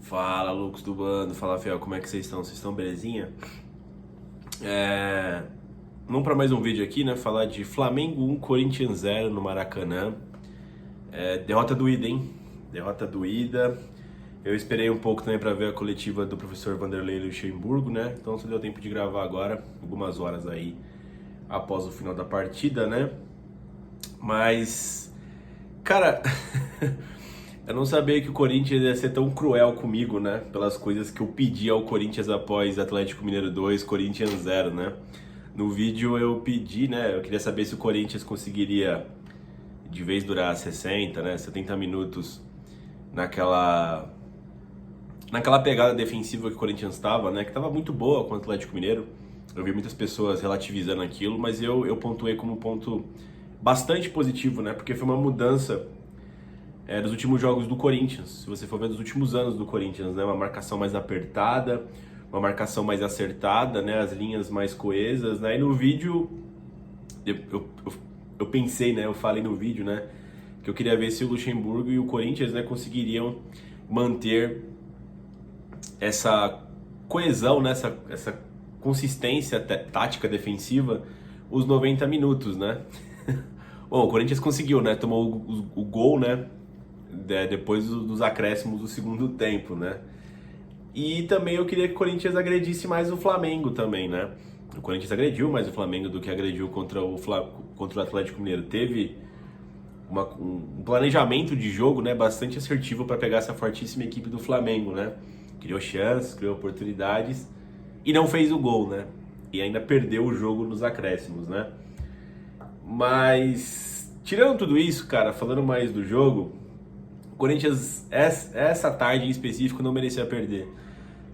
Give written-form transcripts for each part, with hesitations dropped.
Fala, loucos do bando, fala, Fiel, como é que vocês estão? Vocês estão belezinha? Vamos para mais um vídeo aqui, né? Falar de Flamengo 1, Corinthians 0 no Maracanã. Derrota doída, hein? Derrota doída. Eu esperei um pouco também para ver a coletiva do professor Vanderlei Luxemburgo, né? Então só deu tempo de gravar agora, algumas horas aí após o final da partida, né? Mas, cara, eu não sabia que o Corinthians ia ser tão cruel comigo, né? Pelas coisas que eu pedi ao Corinthians após Atlético Mineiro 2, Corinthians 0, né? No vídeo eu pedi, né? Eu queria saber se o Corinthians conseguiria, de vez durar 60, né? 70 minutos naquela pegada defensiva que o Corinthians estava, né? Que estava muito boa com o Atlético Mineiro. Eu vi muitas pessoas relativizando aquilo, mas eu pontuei como ponto bastante positivo, né? Porque foi uma mudança dos últimos jogos do Corinthians, se você for ver dos últimos anos do Corinthians, né? Uma marcação mais apertada, uma marcação mais acertada, né? As linhas mais coesas, né? E no vídeo, eu pensei, né? Eu falei no vídeo, né? Que eu queria ver se o Luxemburgo e o Corinthians, né? Conseguiriam manter essa coesão, né? Essa consistência tática defensiva os 90 minutos, né? Bom, o Corinthians conseguiu, né? Tomou o gol, né? Depois dos acréscimos do segundo tempo, né? E também eu queria que o Corinthians agredisse mais o Flamengo também, né? O Corinthians agrediu mais o Flamengo do que agrediu contra o Atlético Mineiro. Teve um planejamento de jogo, né, bastante assertivo para pegar essa fortíssima equipe do Flamengo, né? Criou chances, criou oportunidades e não fez o gol, né? E ainda perdeu o jogo nos acréscimos, né? Mas, tirando tudo isso, cara, falando mais do jogo, o Corinthians, essa tarde em específico, não merecia perder.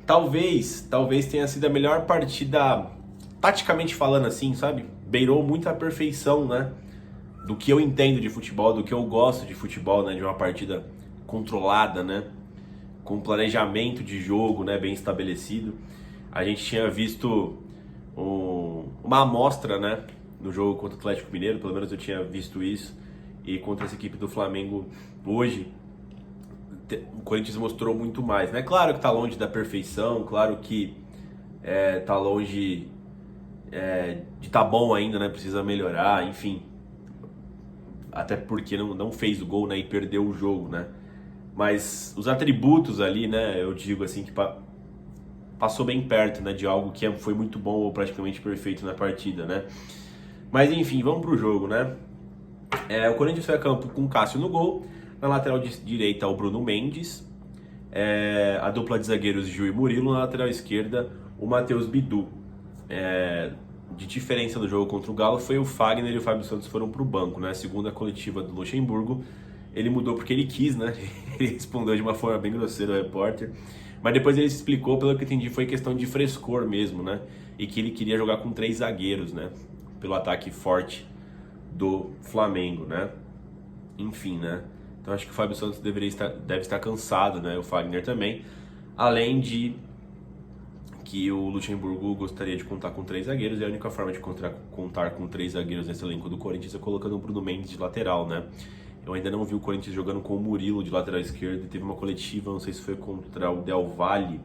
Talvez tenha sido a melhor partida, taticamente falando assim, sabe? Beirou muito a perfeição, né? Do que eu entendo de futebol, do que eu gosto de futebol, né? De uma partida controlada, né? Com planejamento de jogo, né? Bem estabelecido. A gente tinha visto uma amostra, né? No jogo contra o Atlético Mineiro, pelo menos eu tinha visto isso. E contra essa equipe do Flamengo hoje, o Corinthians mostrou muito mais, né? Claro que tá longe da perfeição, claro que tá longe de tá bom ainda, né? Precisa melhorar, enfim. Até porque não fez o gol, né? E perdeu o jogo, né? Mas os atributos ali, né? Eu digo assim que passou bem perto, né? De algo que foi muito bom ou praticamente perfeito na partida, né? Mas enfim, vamos pro jogo, né? O Corinthians foi a campo com o Cássio no gol. Na lateral direita, o Bruno Mendes. A dupla de zagueiros Gil e Murilo. Na lateral esquerda, o Matheus Bidu. De diferença do jogo contra o Galo foi o Fagner e o Fábio Santos foram para o banco, né? Segundo a coletiva do Luxemburgo, ele mudou porque ele quis, né? Ele respondeu de uma forma bem grosseira ao repórter. Mas depois ele se explicou, pelo que eu entendi, foi questão de frescor mesmo, né? E que ele queria jogar com 3 zagueiros, né? Pelo ataque forte do Flamengo, né? Enfim, né? Então acho que o Fábio Santos deve estar cansado, né? O Fagner também. Além de que o Luxemburgo gostaria de contar com 3 zagueiros, e a única forma de contar com 3 zagueiros nesse elenco do Corinthians é colocando o Bruno Mendes de lateral, né? Eu ainda não vi o Corinthians jogando com o Murilo de lateral esquerdo, e teve uma coletiva, não sei se foi contra o Del Valle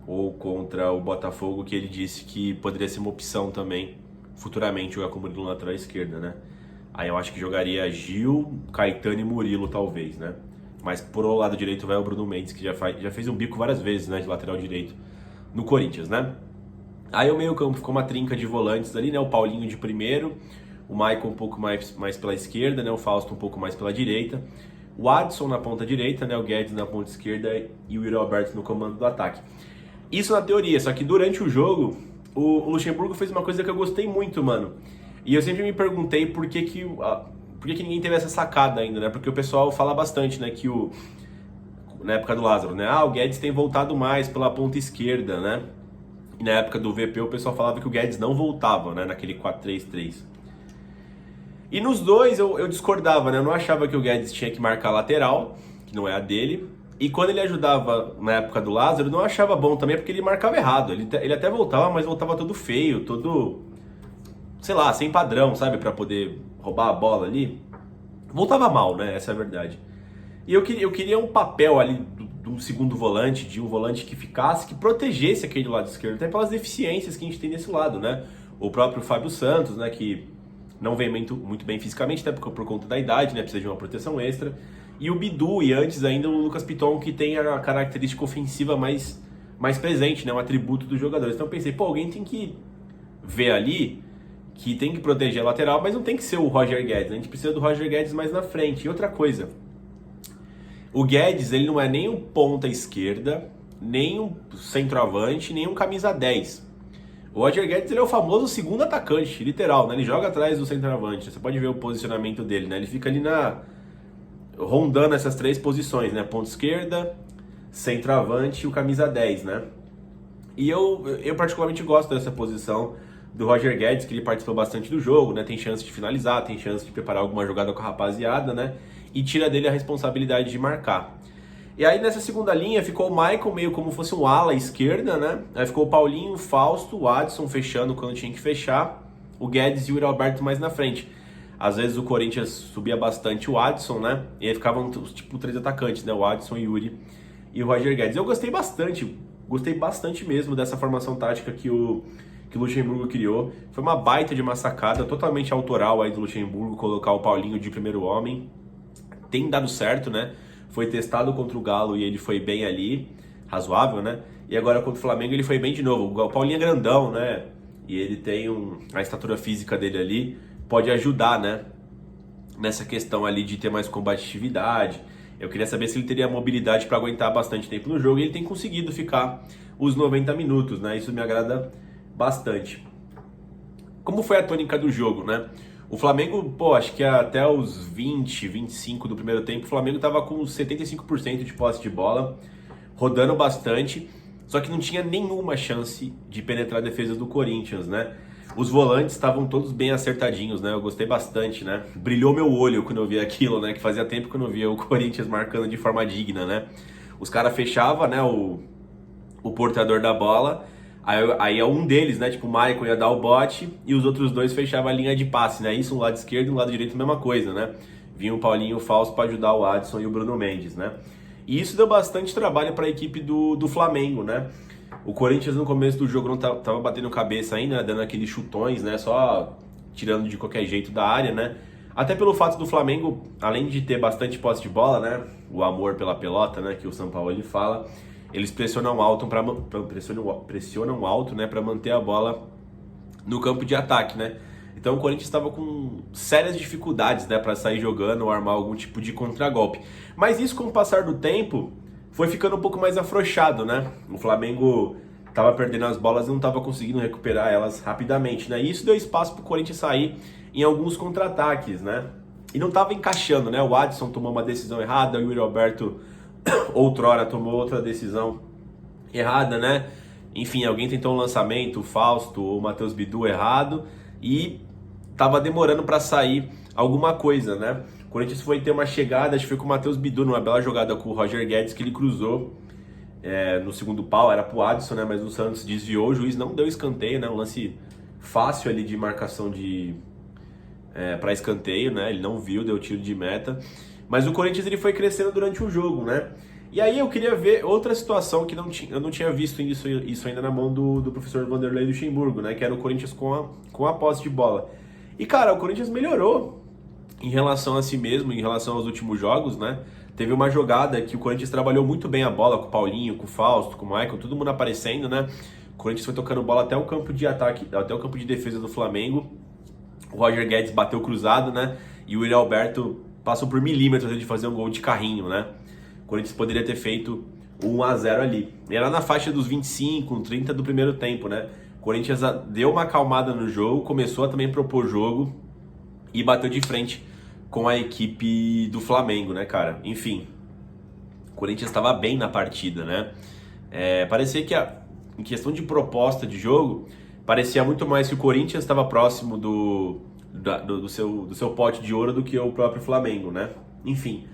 ou contra o Botafogo, que ele disse que poderia ser uma opção também, futuramente, jogar com o Murilo na lateral esquerda, né? Aí eu acho que jogaria Gil, Caetano e Murilo, talvez, né? Mas por o lado direito vai o Bruno Mendes, que já fez um bico várias vezes, né? De lateral direito no Corinthians, né? Aí o meio-campo ficou uma trinca de volantes ali, né? O Paulinho de primeiro, o Maicon um pouco mais pela esquerda, né? O Fausto um pouco mais pela direita, o Adson na ponta direita, né? O Guedes na ponta esquerda e o Yuri Alberto no comando do ataque. Isso na teoria, só que durante o jogo, o Luxemburgo fez uma coisa que eu gostei muito, mano. E eu sempre me perguntei por que ninguém teve essa sacada ainda, né? Porque o pessoal fala bastante, né? Que na época do Lázaro, né? O Guedes tem voltado mais pela ponta esquerda, né? E na época do VP o pessoal falava que o Guedes não voltava, né? Naquele 4-3-3. E nos dois eu discordava, né? Eu não achava que o Guedes tinha que marcar a lateral, que não é a dele. E quando ele ajudava na época do Lázaro, eu não achava bom também, porque ele marcava errado. Ele até voltava, mas voltava todo feio, todo, sei lá, sem padrão, sabe? Pra poder roubar a bola ali. Voltava mal, né? Essa é a verdade. E eu queria um papel ali um segundo volante, de um volante que ficasse, que protegesse aquele lado esquerdo, até pelas deficiências que a gente tem nesse lado, né? O próprio Fábio Santos, né, que não vem muito bem fisicamente, até por conta da idade, né, precisa de uma proteção extra. E o Bidu, e antes ainda o Lucas Piton, que tem a característica ofensiva mais presente, né, um atributo dos jogadores. Então eu pensei, pô, alguém tem que ver ali que tem que proteger a lateral, mas não tem que ser o Roger Guedes, a gente precisa do Roger Guedes mais na frente. E outra coisa, o Guedes, ele não é nem um ponta esquerda, nem um centroavante, nem um camisa 10. O Roger Guedes, ele é o famoso segundo atacante, literal, né? Ele joga atrás do centroavante. Você pode ver o posicionamento dele, né? Ele fica ali rondando essas três posições, né? Ponta esquerda, centroavante e o camisa 10, né? E eu particularmente gosto dessa posição do Roger Guedes, que ele participa bastante do jogo, né? Tem chance de finalizar, tem chance de preparar alguma jogada com a rapaziada, né? E tira dele a responsabilidade de marcar. E aí nessa segunda linha ficou o Michael meio como fosse um ala esquerda, né? Aí ficou o Paulinho, o Fausto, o Adson fechando quando tinha que fechar, o Guedes e o Yuri Alberto mais na frente. Às vezes o Corinthians subia bastante o Adson, né? E aí ficavam tipo três atacantes, né? O Adson, o Yuri e o Roger Guedes. Eu gostei bastante mesmo dessa formação tática que o Luxemburgo criou. Foi uma baita de uma sacada, totalmente autoral aí do Luxemburgo, colocar o Paulinho de primeiro homem. Tem dado certo, né? Foi testado contra o Galo e ele foi bem ali, razoável, né? E agora contra o Flamengo ele foi bem de novo. O Paulinho é grandão, né? E ele tem a estatura física dele ali, pode ajudar, né? Nessa questão ali de ter mais combatividade. Eu queria saber se ele teria mobilidade para aguentar bastante tempo no jogo, e ele tem conseguido ficar os 90 minutos, né? Isso me agrada bastante. Como foi a tônica do jogo, né? O Flamengo, pô, acho que até os 20, 25 do primeiro tempo, o Flamengo tava com 75% de posse de bola, rodando bastante, só que não tinha nenhuma chance de penetrar a defesa do Corinthians, né? Os volantes estavam todos bem acertadinhos, né? Eu gostei bastante, né? Brilhou meu olho quando eu vi aquilo, né? Que fazia tempo que eu não via o Corinthians marcando de forma digna, né? Os caras fechavam, né? O portador da bola. Aí um deles, né, tipo o Michael ia dar o bote e os outros dois fechavam a linha de passe, né? Isso, um lado esquerdo e um lado direito, mesma coisa, né? Vinha o Paulinho e o Fausto para ajudar o Adson e o Bruno Mendes, né? E isso deu bastante trabalho para a equipe do Flamengo, né? O Corinthians no começo do jogo não tava batendo cabeça ainda, né? Dando aqueles chutões, né? Só tirando de qualquer jeito da área, né? Até pelo fato do Flamengo, além de ter bastante posse de bola, né? O amor pela pelota, né? Que o São Paulo ele fala. Eles pressionam alto pressionam alto, né, para manter a bola no campo de ataque, né? Então o Corinthians estava com sérias dificuldades, né, para sair jogando ou armar algum tipo de contragolpe. Mas isso, com o passar do tempo, foi ficando um pouco mais afrouxado, né? O Flamengo estava perdendo as bolas e não estava conseguindo recuperar elas rapidamente, né? E isso deu espaço para o Corinthians sair em alguns contra-ataques, né? E não estava encaixando, né? O Adson tomou uma decisão errada, o Yuri Alberto outrora tomou outra decisão errada, né? Enfim, alguém tentou um lançamento, o Fausto ou o Matheus Bidu errado, e tava demorando para sair alguma coisa, né? O Corinthians foi ter uma chegada, acho que foi com o Matheus Bidu, numa bela jogada com o Roger Guedes, que ele cruzou no segundo pau, era pro Adson, né? Mas o Santos desviou, o juiz não deu escanteio, né? Um lance fácil ali de marcação para escanteio, né? Ele não viu, deu tiro de meta. Mas o Corinthians ele foi crescendo durante o jogo, né? E aí eu queria ver outra situação que eu não tinha visto isso ainda na mão do professor Vanderlei Luxemburgo, né? Que era o Corinthians com a posse de bola. E, cara, o Corinthians melhorou em relação a si mesmo, em relação aos últimos jogos, né? Teve uma jogada que o Corinthians trabalhou muito bem a bola com o Paulinho, com o Fausto, com o Michael, todo mundo aparecendo, né? O Corinthians foi tocando bola até o campo de ataque, até o campo de defesa do Flamengo. O Roger Guedes bateu cruzado, né? E o Yuri Alberto passou por milímetros de fazer um gol de carrinho, né? O Corinthians poderia ter feito 1-0 ali. E era na faixa dos 25, 30 do primeiro tempo, né? O Corinthians deu uma acalmada no jogo, começou a também propor jogo e bateu de frente com a equipe do Flamengo, né, cara? Enfim, o Corinthians estava bem na partida, né? Parecia que, em questão de proposta de jogo, parecia muito mais que o Corinthians estava próximo do seu pote de ouro do que o próprio Flamengo, né? Enfim,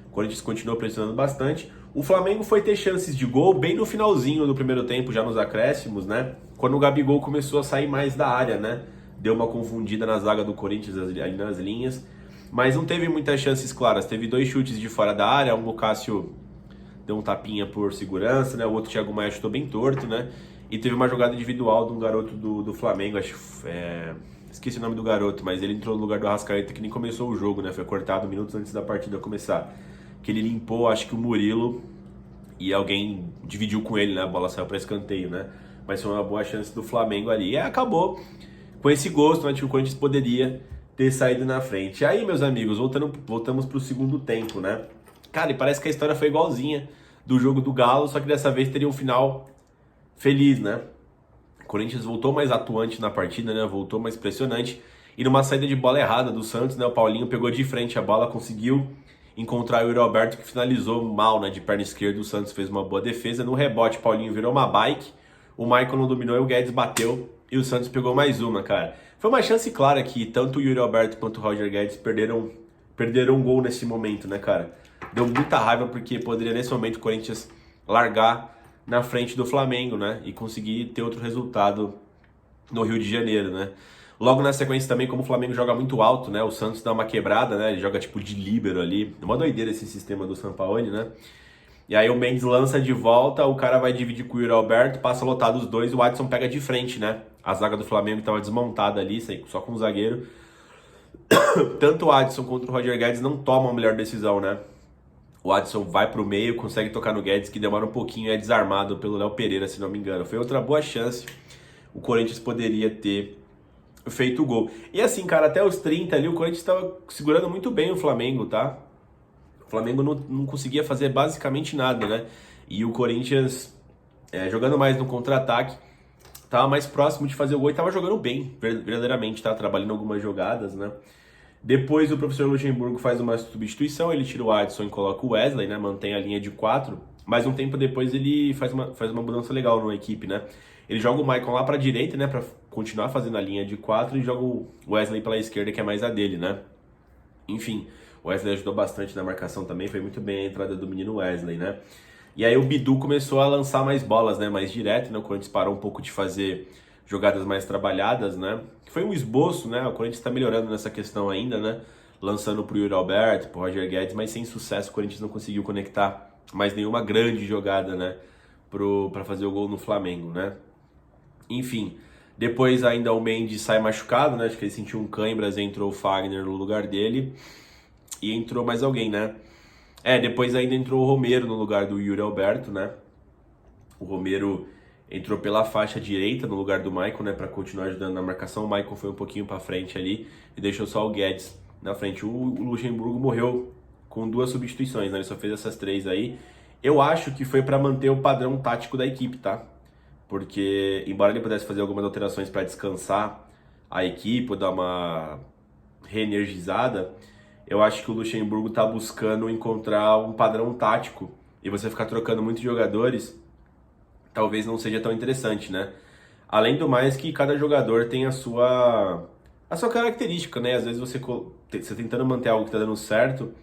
o Corinthians continuou pressionando bastante. O Flamengo foi ter chances de gol bem no finalzinho do primeiro tempo, já nos acréscimos, né? Quando o Gabigol começou a sair mais da área, né? Deu uma confundida na zaga do Corinthians ali nas linhas, mas não teve muitas chances claras. Teve 2 chutes de fora da área, um o Cássio deu um tapinha por segurança, né? O outro Thiago Maia chutou bem torto, né? E teve uma jogada individual de um garoto do Flamengo, acho esqueci o nome do garoto, mas ele entrou no lugar do Arrascaeta que nem começou o jogo, né? Foi cortado minutos antes da partida começar. Que ele limpou, acho que o Murilo e alguém dividiu com ele, né? A bola saiu para escanteio, né? Mas foi uma boa chance do Flamengo ali. E acabou com esse gosto, né? Que o Corinthians poderia ter saído na frente. E aí, meus amigos, voltamos pro segundo tempo, né? Cara, e parece que a história foi igualzinha do jogo do Galo, só que dessa vez teria um final feliz, né? O Corinthians voltou mais atuante na partida, né? Voltou mais pressionante. E numa saída de bola errada do Santos, né? O Paulinho pegou de frente a bola, conseguiu encontrar o Yuri Alberto, que finalizou mal, né? De perna esquerda, o Santos fez uma boa defesa. No rebote, o Paulinho virou uma bike. O Maicon não dominou e o Guedes bateu. E o Santos pegou mais uma, cara. Foi uma chance clara que tanto o Yuri Alberto quanto o Roger Guedes perderam um gol nesse momento, né, cara? Deu muita raiva porque poderia nesse momento o Corinthians largar na frente do Flamengo, né? E conseguir ter outro resultado no Rio de Janeiro, né? Logo na sequência também, como o Flamengo joga muito alto, né? O Santos dá uma quebrada, né? Ele joga tipo de líbero ali. É uma doideira esse sistema do Sampaoli, né? E aí o Mendes lança de volta, o cara vai dividir com o Yuri Alberto, passa lotado os dois, o Adson pega de frente, né? A zaga do Flamengo estava desmontada ali, só com o zagueiro. Tanto o Adson quanto o Roger Guedes não tomam a melhor decisão, né? O Adson vai pro meio, consegue tocar no Guedes, que demora um pouquinho, é desarmado pelo Léo Pereira, se não me engano. Foi outra boa chance. O Corinthians poderia ter feito o gol. E assim, cara, até os 30 ali, o Corinthians estava segurando muito bem o Flamengo, tá? O Flamengo não conseguia fazer basicamente nada, né? E o Corinthians, jogando mais no contra-ataque, tava mais próximo de fazer o gol e tava jogando bem, verdadeiramente, tá? Trabalhando algumas jogadas, né? Depois o professor Luxemburgo faz uma substituição, ele tira o Adson e coloca o Wesley, né? Mantém a linha de 4, mas um tempo depois ele faz uma mudança legal na equipe, né? Ele joga o Maicon lá pra direita, né? Pra continuar fazendo a linha de 4 e joga o Wesley pela esquerda, que é mais a dele, né? Enfim, o Wesley ajudou bastante na marcação também, foi muito bem a entrada do menino Wesley, né? E aí o Bidu começou a lançar mais bolas, né? Mais direto, né? O Corinthians parou um pouco de fazer jogadas mais trabalhadas, né? Foi um esboço, né? O Corinthians está melhorando nessa questão ainda, né? Lançando pro Yuri Alberto, pro Roger Guedes, mas sem sucesso o Corinthians não conseguiu conectar mais nenhuma grande jogada, né? Para fazer o gol no Flamengo, né? Enfim, depois ainda o Mendes sai machucado, né? Acho que ele sentiu um cãibras, entrou o Fagner no lugar dele e entrou mais alguém, né? Depois ainda entrou o Romero no lugar do Yuri Alberto, né? O Romero entrou pela faixa direita no lugar do Maicon, né? Para continuar ajudando na marcação. O Maicon foi um pouquinho para frente ali e deixou só o Guedes na frente. O Luxemburgo morreu com 2 substituições, né? Ele só fez essas 3 aí. Eu acho que foi para manter o padrão tático da equipe, tá? Porque, embora ele pudesse fazer algumas alterações para descansar a equipe, ou dar uma reenergizada, eu acho que o Luxemburgo tá buscando encontrar um padrão tático e você ficar trocando muitos jogadores talvez não seja tão interessante, né? Além do mais que cada jogador tem a sua característica, né? Às vezes você tentando manter algo que tá dando certo,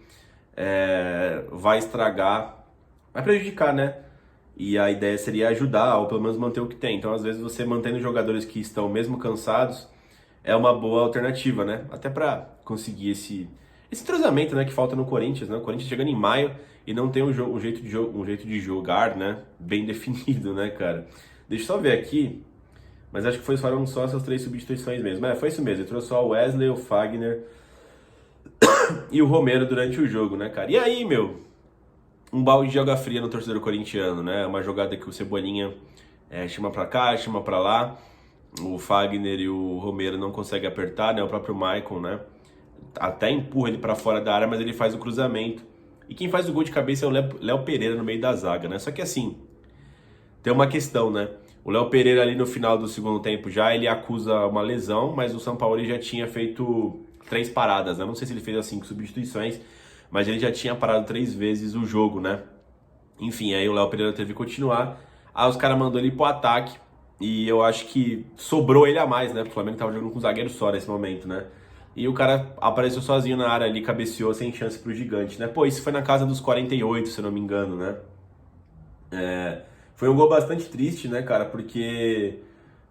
vai estragar, vai prejudicar, né? E a ideia seria ajudar, ou pelo menos manter o que tem. Então, às vezes, você mantendo jogadores que estão mesmo cansados é uma boa alternativa, né? Até para conseguir esse entrosamento, né, que falta no Corinthians, né? O Corinthians chegando em maio e não tem um jeito de jogar, né, bem definido, né, cara? Deixa eu só ver aqui, mas acho que foram só essas 3 substituições mesmo. Foi isso mesmo, ele trouxe só o Wesley, o Fagner e o Romero durante o jogo, né, cara? E aí, meu, um balde de água fria no torcedor corintiano, né? Uma jogada que o Cebolinha chama pra cá, chama pra lá. O Fagner e o Romero não conseguem apertar, né? O próprio Maicon, né? Até empurra ele pra fora da área, mas ele faz o cruzamento. E quem faz o gol de cabeça é o Léo Pereira no meio da zaga, né? Só que assim, tem uma questão, né? O Léo Pereira ali no final do segundo tempo ele acusa uma lesão, mas o Sampaoli já tinha feito 3 paradas, né? Não sei se ele fez as 5 substituições, mas ele já tinha parado 3 vezes o jogo, né? Enfim, aí o Léo Pereira teve que continuar. Aí os caras mandou ele pro ataque. E eu acho que sobrou ele a mais, né? Porque o Flamengo tava jogando com um zagueiro só nesse momento, né? E o cara apareceu sozinho na área ali, cabeceou sem chance pro gigante, né? Pô, isso foi na casa dos 48, se eu não me engano, né? Foi um gol bastante triste, né, cara? Porque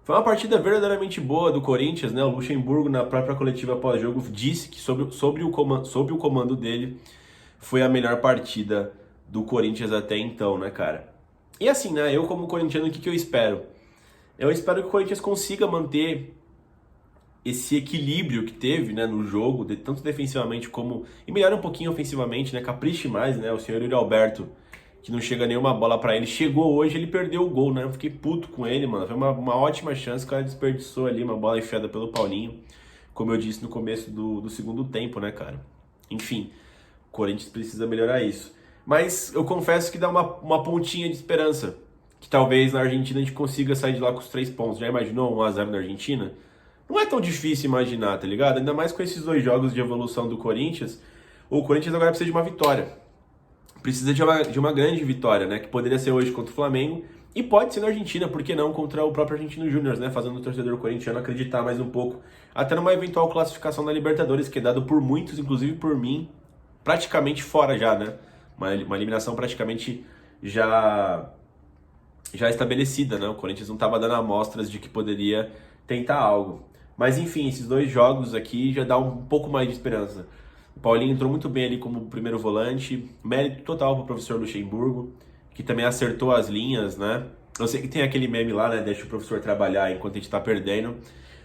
foi uma partida verdadeiramente boa do Corinthians, né? O Luxemburgo, na própria coletiva pós-jogo, disse que sob o comando dele, foi a melhor partida do Corinthians até então, né, cara? E assim, né, eu como corintiano, o que eu espero? Eu espero que o Corinthians consiga manter esse equilíbrio que teve, né, no jogo, tanto defensivamente como... E melhora um pouquinho ofensivamente, né, capriche mais, né, o senhor Yuri Alberto, que não chega nenhuma bola pra ele, chegou hoje, ele perdeu o gol, né, eu fiquei puto com ele, mano, foi uma ótima chance, o cara desperdiçou ali, uma bola enfiada pelo Paulinho, como eu disse no começo do segundo tempo, né, cara. Enfim, o Corinthians precisa melhorar isso. Mas eu confesso que dá uma pontinha de esperança, que talvez na Argentina a gente consiga sair de lá com os 3 pontos. Já imaginou 1-0 na Argentina? Não é tão difícil imaginar, tá ligado? Ainda mais com esses 2 jogos de evolução do Corinthians. O Corinthians agora precisa de uma vitória. Precisa de uma grande vitória, né? Que poderia ser hoje contra o Flamengo. E pode ser na Argentina, por que não? Contra o próprio Argentino Júnior, né? Fazendo o torcedor corintiano acreditar mais um pouco. Até numa eventual classificação da Libertadores, que é dado por muitos, inclusive por mim, praticamente fora já, né? Uma eliminação praticamente já estabelecida, né? O Corinthians não estava dando amostras de que poderia tentar algo. Mas enfim, esses 2 jogos aqui já dá um pouco mais de esperança. O Paulinho entrou muito bem ali como primeiro volante, mérito total para o professor Luxemburgo, que também acertou as linhas, né? Eu sei que tem aquele meme lá, né? Deixa o professor trabalhar enquanto a gente tá perdendo.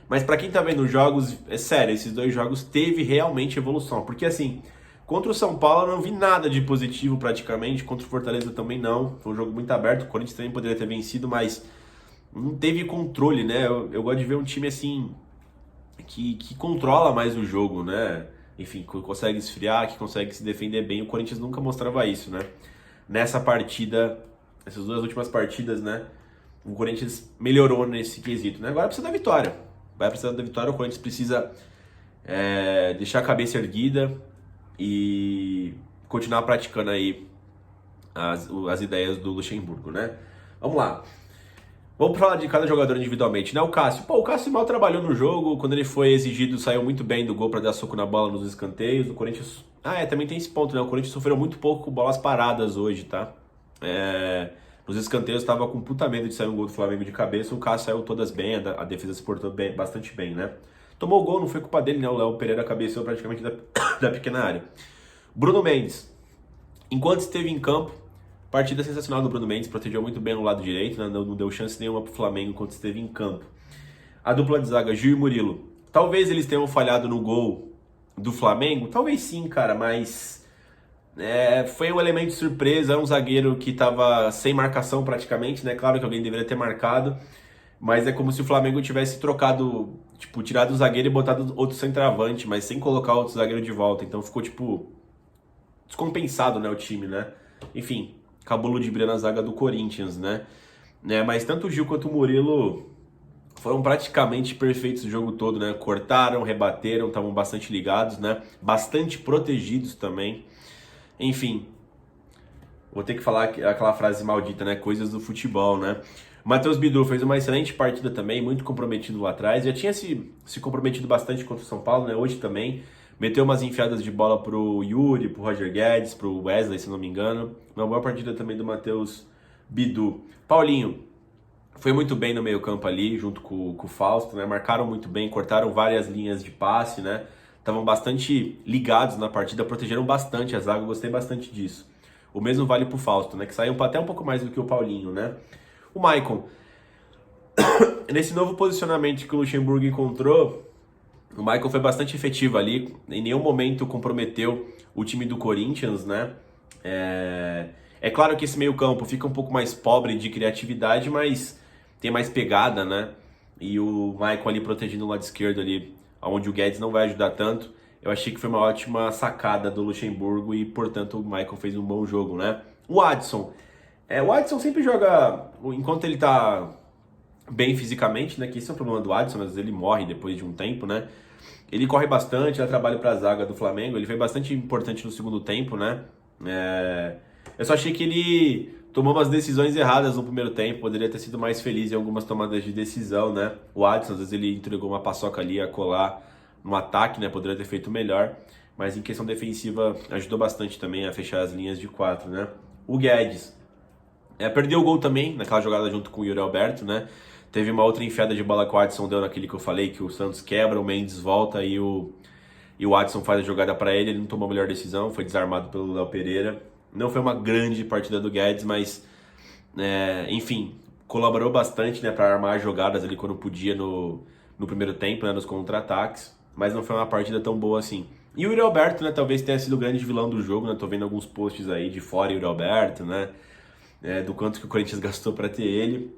Mas para quem tá vendo os jogos, é sério, esses 2 jogos teve realmente evolução. Porque assim, contra o São Paulo eu não vi nada de positivo praticamente, contra o Fortaleza também não. Foi um jogo muito aberto, o Corinthians também poderia ter vencido, mas não teve controle, né? Eu gosto de ver um time assim que controla mais o jogo, né? Enfim, que consegue esfriar, que consegue se defender bem. O Corinthians nunca mostrava isso, né? Nessa partida, essas 2 últimas partidas, né? O Corinthians melhorou nesse quesito, né? Agora precisa da vitória. Vai precisar da vitória, o Corinthians precisa deixar a cabeça erguida e continuar praticando aí as ideias do Luxemburgo, né? Vamos lá. Vamos falar de cada jogador individualmente, né? O Cássio. Pô, o Cássio mal trabalhou no jogo. Quando ele foi exigido, saiu muito bem do gol para dar soco na bola nos escanteios. O Corinthians... também tem esse ponto, né? O Corinthians sofreu muito pouco com bolas paradas hoje, tá? Nos escanteios estava com puta medo de sair um gol do Flamengo de cabeça. O Cássio saiu todas bem, a defesa se portou bastante bem, né? Tomou o gol, não foi culpa dele, né? O Léo Pereira cabeceou praticamente da pequena área. Bruno Mendes. Enquanto esteve em campo, partida sensacional do Bruno Mendes, protegeu muito bem no lado direito, né? Não deu chance nenhuma pro Flamengo enquanto esteve em campo. A dupla de zaga, Gil e Murilo. Talvez eles tenham falhado no gol do Flamengo, talvez sim, cara, mas foi um elemento de surpresa, é um zagueiro que estava sem marcação praticamente, né? Claro que alguém deveria ter marcado, mas é como se o Flamengo tivesse trocado, tipo, tirado o zagueiro e botado outro centroavante, mas sem colocar outro zagueiro de volta, então ficou, tipo, descompensado, né, o time, né? Enfim, acabou ludibriando a zaga do Corinthians, né? Mas tanto o Gil quanto o Murilo foram praticamente perfeitos o jogo todo, né? Cortaram, rebateram, estavam bastante ligados, né? Bastante protegidos também. Enfim, vou ter que falar aquela frase maldita, né? Coisas do futebol, né? O Matheus Bidu fez uma excelente partida também, muito comprometido lá atrás. Já tinha se comprometido bastante contra o São Paulo, né? Hoje também. Meteu umas enfiadas de bola pro Yuri, pro Roger Guedes, pro Wesley, se não me engano. Uma boa partida também do Matheus Bidu. Paulinho foi muito bem no meio campo ali, junto com o Fausto, né? Marcaram muito bem, cortaram várias linhas de passe, né? Estavam bastante ligados na partida, protegeram bastante a zaga, eu gostei bastante disso. O mesmo vale pro Fausto, né? Que saiu até um pouco mais do que o Paulinho, né? O Maicon, nesse novo posicionamento que o Luxemburgo encontrou, o Michael foi bastante efetivo ali, em nenhum momento comprometeu o time do Corinthians, né? É claro que esse meio campo fica um pouco mais pobre de criatividade, mas tem mais pegada, né? E o Michael ali protegendo o lado esquerdo ali, onde o Guedes não vai ajudar tanto. Eu achei que foi uma ótima sacada do Luxemburgo e, portanto, o Michael fez um bom jogo, né? O Adson. O Adson sempre joga, enquanto ele tá bem fisicamente, né? Que esse é o problema do Adson, às vezes ele morre depois de um tempo, né? Ele corre bastante, dá trabalho para a zaga do Flamengo, ele foi bastante importante no segundo tempo, né? Eu só achei que ele tomou umas decisões erradas no primeiro tempo, poderia ter sido mais feliz em algumas tomadas de decisão, né? O Adson, às vezes ele entregou uma paçoca ali a colar no ataque, né? Poderia ter feito melhor, mas em questão defensiva ajudou bastante também a fechar as linhas de 4, né? O Guedes perdeu o gol também naquela jogada junto com o Yuri Alberto, né? Teve uma outra enfiada de bola que o Adson deu naquele que eu falei, que o Santos quebra, o Mendes volta e o Adson faz a jogada para ele não tomou a melhor decisão, foi desarmado pelo Léo Pereira. Não foi uma grande partida do Guedes, mas, enfim, colaborou bastante, né, para armar jogadas ali quando podia no primeiro tempo, né, nos contra-ataques, mas não foi uma partida tão boa assim. E o Yuri Alberto, né, talvez tenha sido o grande vilão do jogo, né, tô vendo alguns posts aí de fora Yuri Alberto, né, do quanto que o Corinthians gastou para ter ele.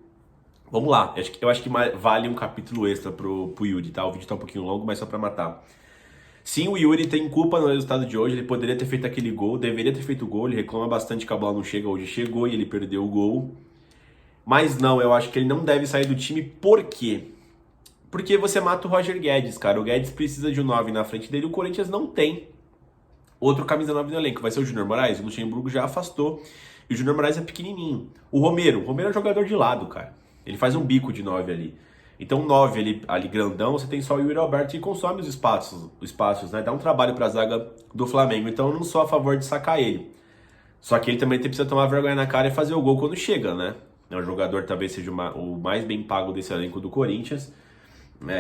Vamos lá, eu acho que vale um capítulo extra pro Yuri, tá? O vídeo tá um pouquinho longo, mas só pra matar. Sim, o Yuri tem culpa no resultado de hoje, ele poderia ter feito aquele gol, deveria ter feito o gol, ele reclama bastante que a bola não chega hoje, chegou e ele perdeu o gol. Mas não, eu acho que ele não deve sair do time, por quê? Porque você mata o Roger Guedes, cara. O Guedes precisa de um 9 na frente dele, o Corinthians não tem outro camisa 9 no elenco. Vai ser o Júnior Moraes, o Luxemburgo já afastou, e o Júnior Moraes é pequenininho. O Romero é um jogador de lado, cara. Ele faz um bico de 9 ali. Então, 9 ali grandão, você tem só o Yuri Alberto que consome os espaços, né? Dá um trabalho pra zaga do Flamengo. Então, eu não sou a favor de sacar ele. Só que ele também precisa tomar vergonha na cara e fazer o gol quando chega, né? O jogador talvez seja o mais bem pago desse elenco do Corinthians.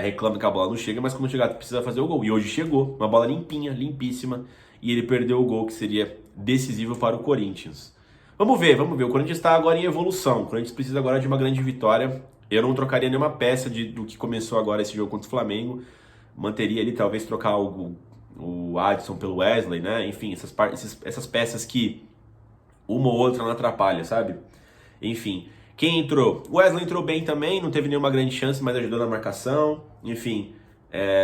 Reclama que a bola não chega, mas quando chegar precisa fazer o gol. E hoje chegou, uma bola limpinha, limpíssima. E ele perdeu o gol que seria decisivo para o Corinthians. Vamos ver. O Corinthians está agora em evolução. O Corinthians precisa agora de uma grande vitória. Eu não trocaria nenhuma peça do que começou agora esse jogo contra o Flamengo. Manteria ali, talvez, trocar o Adson pelo Wesley, né? Enfim, essas peças que uma ou outra não atrapalha, sabe? Enfim, quem entrou? O Wesley entrou bem também, não teve nenhuma grande chance, mas ajudou na marcação. Enfim,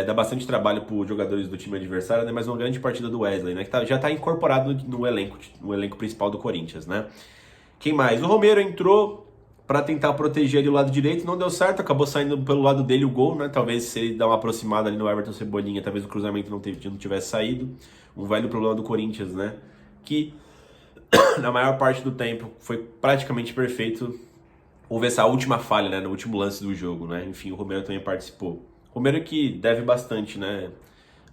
dá bastante trabalho para os jogadores do time adversário, né? Mas uma grande partida do Wesley, né? Que já está incorporado no elenco principal do Corinthians, né? Quem mais? O Romero entrou para tentar proteger ali o lado direito, não deu certo, acabou saindo pelo lado dele o gol, né? Talvez se ele dar uma aproximada ali no Everton Cebolinha, talvez o cruzamento não tivesse saído. Um velho problema do Corinthians, né? Que na maior parte do tempo foi praticamente perfeito. Houve essa última falha, né, no último lance do jogo, né? Enfim, o Romero também participou. O Romero que deve bastante, né?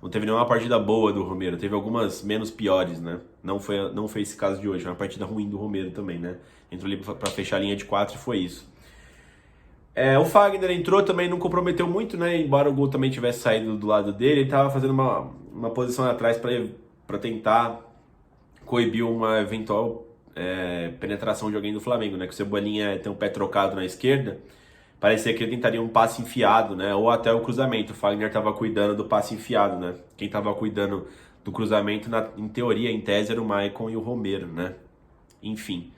Não teve nenhuma partida boa do Romero, teve algumas menos piores, né? Não foi esse caso de hoje, é uma partida ruim do Romero também, né? Entrou ali para fechar a linha de 4 e foi isso. O Fagner entrou também, não comprometeu muito, né? Embora o gol também tivesse saído do lado dele, ele estava fazendo uma posição atrás para tentar coibir uma eventual penetração de alguém do Flamengo, né? Que o Cebolinha tem um pé trocado na esquerda, parecia que ele tentaria um passe enfiado, né? Ou até o cruzamento. O Fagner estava cuidando do passe enfiado, né? Quem estava cuidando do cruzamento, em teoria, em tese, era o Maicon e o Romero, né? Enfim.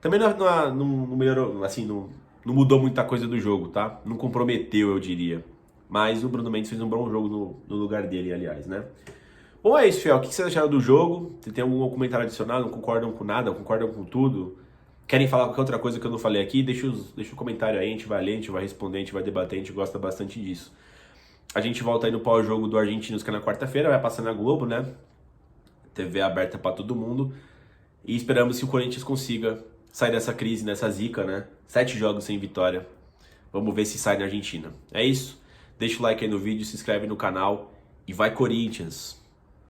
Também não melhorou, assim, não mudou muita coisa do jogo, tá? Não comprometeu, eu diria. Mas o Bruno Mendes fez um bom jogo no lugar dele, aliás, né? Bom, é isso, Fiel. O que vocês acharam do jogo? Se tem algum comentário adicional, não concordam com nada, concordam com tudo? Querem falar qualquer outra coisa que eu não falei aqui? Deixa o comentário aí, a gente vai ler, a gente vai responder, a gente vai debater, a gente gosta bastante disso. A gente volta aí no pós-jogo do Argentinos, que é na quarta-feira, vai passar na Globo, né? TV aberta pra todo mundo. E esperamos que o Corinthians consiga sair dessa crise, dessa zica, né? 7 jogos sem vitória. Vamos ver se sai na Argentina. É isso. Deixa o like aí no vídeo, se inscreve no canal e vai Corinthians!